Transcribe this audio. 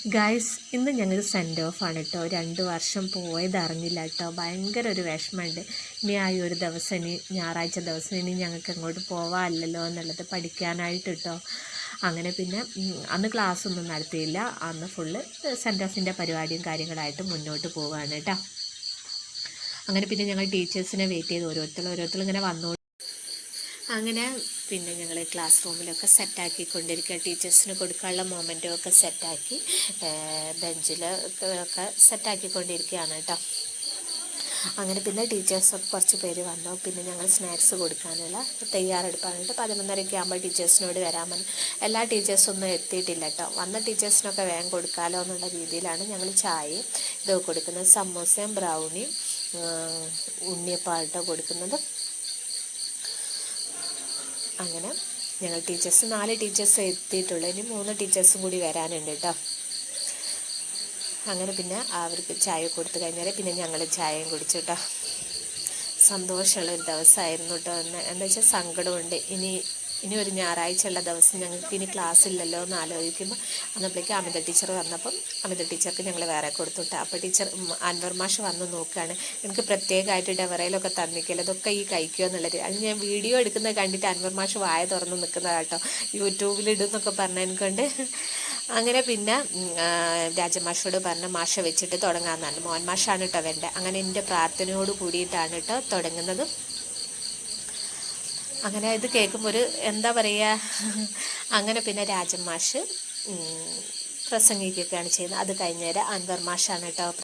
Guys, ഇന്ന് ഞങ്ങൾക്ക് send off ആണ് കേട്ടോ. 2 വർഷം പോയത് അറിഞ്ഞില്ല കേട്ടോ. ഭയങ്കര ഒരു വിഷമമുണ്ട്. ഇനി ആ ഒരു ദിവസം, ഇനി ഞായറാഴ്ച ദിവസം ഇനി ഞങ്ങൾക്ക് എങ്ങോട്ട് പോവാമല്ലോ എന്നുള്ളത് പഠിക്കാനായിട്ട് കേട്ടോ. അങ്ങനെ പിന്നെ അന്ന് ക്ലാസ് ഒന്നും നടത്തിയില്ല. അന്ന് ഫുള്ള് സെൻഡ് ഓഫിൻ്റെ പരിപാടിയും കാര്യങ്ങളായിട്ട് മുന്നോട്ട് പോവുകയാണ് കേട്ടോ. അങ്ങനെ പിന്നെ ഞങ്ങൾ ടീച്ചേഴ്സിനെ വെയിറ്റ് ചെയ്ത് ഓരോരുത്തർ ഇങ്ങനെ വന്നു. അങ്ങനെ പിന്നെ ഞങ്ങൾ ക്ലാസ് റൂമിലൊക്കെ സെറ്റാക്കിക്കൊണ്ടിരിക്കുക. ടീച്ചേഴ്സിന് കൊടുക്കാനുള്ള മൊമെൻറ്റും ഒക്കെ സെറ്റാക്കി ബെഞ്ചിൽ ഒക്കെ സെറ്റാക്കിക്കൊണ്ടിരിക്കുകയാണ് കേട്ടോ. അങ്ങനെ പിന്നെ ടീച്ചേഴ്സൊക്കെ കുറച്ച് പേര് വന്നു. പിന്നെ ഞങ്ങൾ സ്നാക്സ് കൊടുക്കാനുള്ള തയ്യാറെടുപ്പാണ്. 11:30 ആകുമ്പോൾ ടീച്ചേഴ്സിനോട് വരാമെന്ന്. എല്ലാ ടീച്ചേഴ്സൊന്നും എത്തിയിട്ടില്ല കേട്ടോ. വന്ന ടീച്ചേഴ്സിനൊക്കെ വേഗം കൊടുക്കാമല്ലോ എന്നുള്ള രീതിയിലാണ് ഞങ്ങൾ ചായയും ഇതൊക്കെ കൊടുക്കുന്നത്. സമൂസയും ബ്രൗണിയും ഉണ്ണിയപ്പാട്ടോ കൊടുക്കുന്നത്. അങ്ങനെ ഞങ്ങൾ 4 ടീച്ചേഴ്സ് എത്തിയിട്ടുള്ളൂ. ഇനി 3 ടീച്ചേഴ്സും കൂടി വരാനുണ്ട് കേട്ടോ. അങ്ങനെ പിന്നെ അവർക്ക് ചായ കൊടുത്തു കഴിഞ്ഞാൽ പിന്നെ ഞങ്ങൾ ചായയും കുടിച്ചു കേട്ടോ. സന്തോഷമുള്ളൊരു ദിവസമായിരുന്നു കേട്ടോ. എന്താ വെച്ചാൽ സങ്കടമുണ്ട്. ഇനി ഒരു ഞായറാഴ്ച ഉള്ള ദിവസം ഞങ്ങൾക്ക് ഇനി ക്ലാസ് ഇല്ലല്ലോ എന്ന് ആലോചിക്കുമ്പോൾ അന്നപ്പോഴേക്കും അമിത ടീച്ചർ വന്നപ്പം അമിത ടീച്ചർക്ക് ഞങ്ങൾ വേറെ കൊടുത്തു കേട്ടോ. അപ്പോൾ ടീച്ചർ അൻവർ മാഷ് വന്ന് നോക്കുകയാണ്. എനിക്ക് പ്രത്യേകമായിട്ട് ഡെവറയിലൊക്കെ തന്നിക്കില്ല, ഇതൊക്കെ ഈ കഴിക്കുക എന്നുള്ളത്. അത് ഞാൻ വീഡിയോ എടുക്കുന്നത് കണ്ടിട്ട് അൻവർ മാഷ് വായ തുറന്ന് നിൽക്കുന്നതാണ് കേട്ടോ. യൂട്യൂബിലിടുന്നൊക്കെ പറഞ്ഞതിനെക്കൊണ്ട്. അങ്ങനെ പിന്നെ രാജമാഷോട് പറഞ്ഞ മാഷ വെച്ചിട്ട് തുടങ്ങാമെന്നാണ്. മോഹൻ മാഷാണ് കേട്ടോ വേണ്ട. അങ്ങനെ എൻ്റെ പ്രാർത്ഥനയോട് കൂടിയിട്ടാണ് കേട്ടോ തുടങ്ങുന്നത്. അങ്ങനെ ഇത് കേൾക്കുമ്പോൾ ഒരു എന്താ പറയുക, അങ്ങനെ പിന്നെ രാജമാഷ് പ്രസംഗിക്കുകയാണ് ചെയ്യുന്നത്. അത് കഴിഞ്ഞേരം അൻവർ മാഷാണ് കേട്ടോ